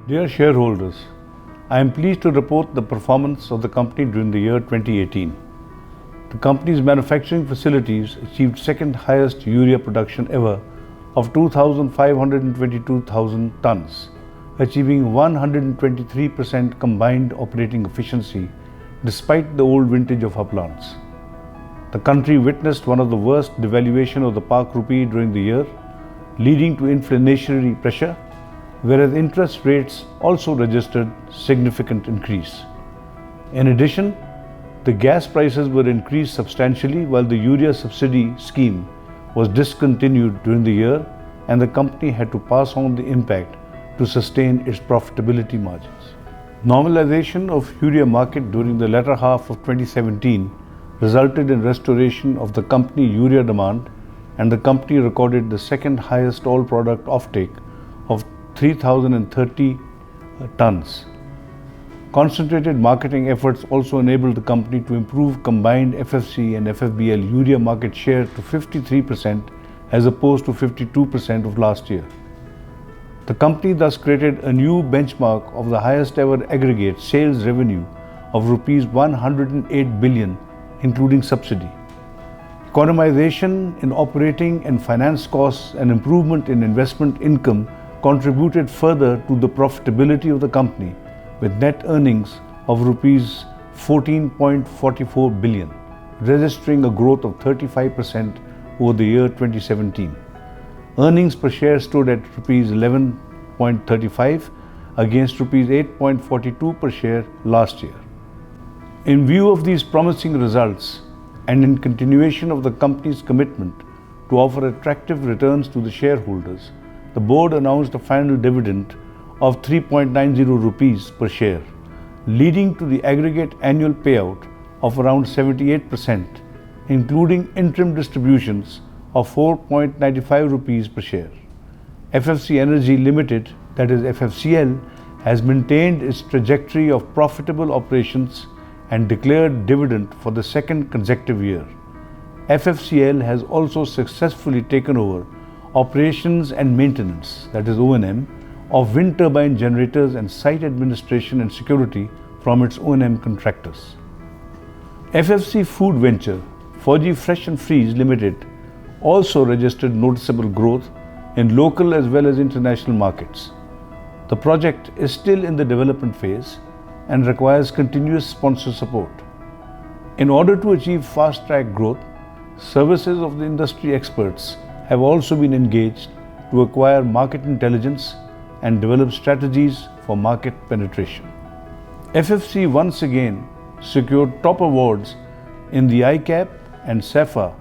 Dear shareholders, I am pleased to report the performance of the company during the year 2018. The company's manufacturing facilities achieved second highest urea production ever of 2,522,000 tons, achieving 123% combined operating efficiency despite the old vintage of our plants. The country witnessed one of the worst devaluation of the Pak rupee during the year, leading to inflationary pressure, whereas interest rates also registered significant increase. In addition, the gas prices were increased substantially while the urea subsidy scheme was discontinued during the year, and the company had to pass on the impact to sustain its profitability margins. Normalization of urea market during the latter half of 2017 resulted in restoration of the company urea demand, and the company recorded the second highest all product offtake of 3,030 tons. Concentrated marketing efforts also enabled the company to improve combined FFC and FFBL urea market share to 53% as opposed to 52% of last year. The company thus created a new benchmark of the highest ever aggregate sales revenue of rupees 108 billion, including subsidy. Economization in operating and finance costs and improvement in investment income contributed further to the profitability of the company, with net earnings of rupees 14.44 billion, registering a growth of 35% over the year 2017. Earnings per share stood at rupees 11.35 against rupees 8.42 per share last year. In view of these promising results and in continuation of the company's commitment to offer attractive returns to the shareholders, the board announced a final dividend of 3.90 rupees per share, leading to the aggregate annual payout of around 78%, including interim distributions of 4.95 rupees per share. FFC Energy Limited, that is FFCL, has maintained its trajectory of profitable operations and declared dividend for the second consecutive year. FFCL has also successfully taken over operations and maintenance, that is O&M, of wind turbine generators and site administration and security from its O&M contractors. FFC Food Venture, Fauji Fresh and Freeze Limited, also registered noticeable growth in local as well as international markets. The project is still in the development phase and requires continuous sponsor support. In order to achieve fast-track growth, services of the industry experts have also been engaged to acquire market intelligence and develop strategies for market penetration. FFC once again secured top awards in the ICAP and SAFA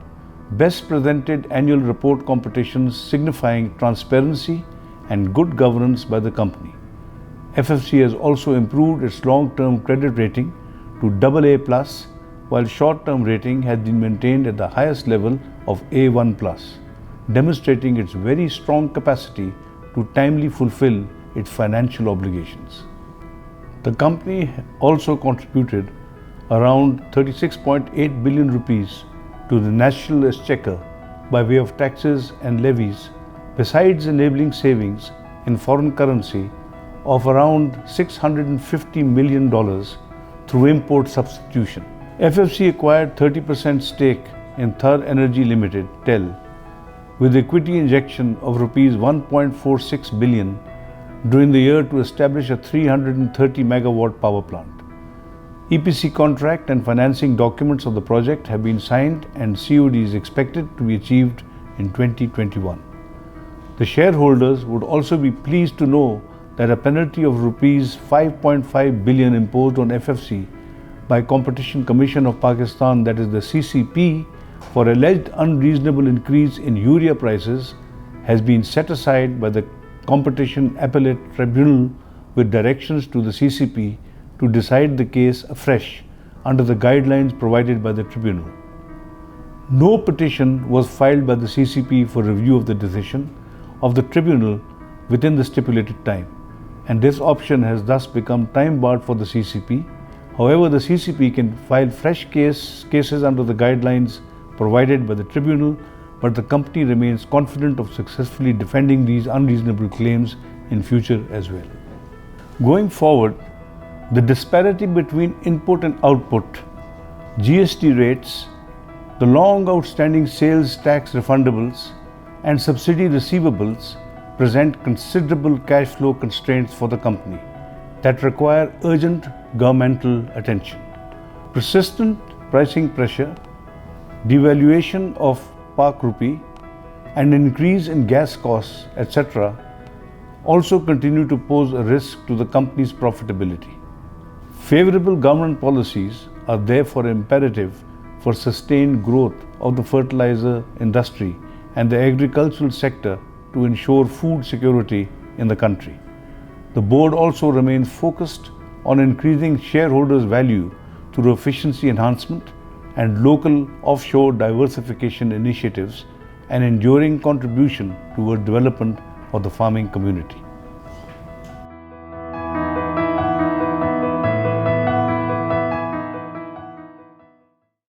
Best Presented Annual Report competitions, signifying transparency and good governance by the company. FFC has also improved its long-term credit rating to AA+, while short-term rating has been maintained at the highest level of A1+, demonstrating its very strong capacity to timely fulfill its financial obligations. The company also contributed around 36.8 billion rupees to the national exchequer by way of taxes and levies, besides enabling savings in foreign currency of around $650 million through import substitution. FFC acquired 30% stake in Thar Energy Limited, TEL, with equity injection of rupees 1.46 billion during the year to establish a 330 megawatt power plant. EPC contract and financing documents of the project have been signed and COD is expected to be achieved in 2021. The shareholders would also be pleased to know that a penalty of rupees 5.5 billion imposed on FFC by Competition Commission of Pakistan, that is the CCP, for alleged unreasonable increase in urea prices has been set aside by the Competition Appellate Tribunal, with directions to the CCP to decide the case afresh under the guidelines provided by the tribunal. No petition was filed by the CCP for review of the decision of the tribunal within the stipulated time, and this option has thus become time-barred for the CCP. However, the CCP can file fresh cases under the guidelines provided by the tribunal, but the company remains confident of successfully defending these unreasonable claims in future as well. Going forward, the disparity between input and output, GST rates, the long outstanding sales tax refundables, and subsidy receivables present considerable cash flow constraints for the company that require urgent governmental attention. Persistent pricing pressure, devaluation of Pak rupee, and increase in gas costs, etc., also continue to pose a risk to the company's profitability. Favorable government policies are therefore imperative for sustained growth of the fertilizer industry and the agricultural sector to ensure food security in the country. The board also remains focused on increasing shareholders' value through efficiency enhancement and local offshore diversification initiatives, an enduring contribution toward development of the farming community.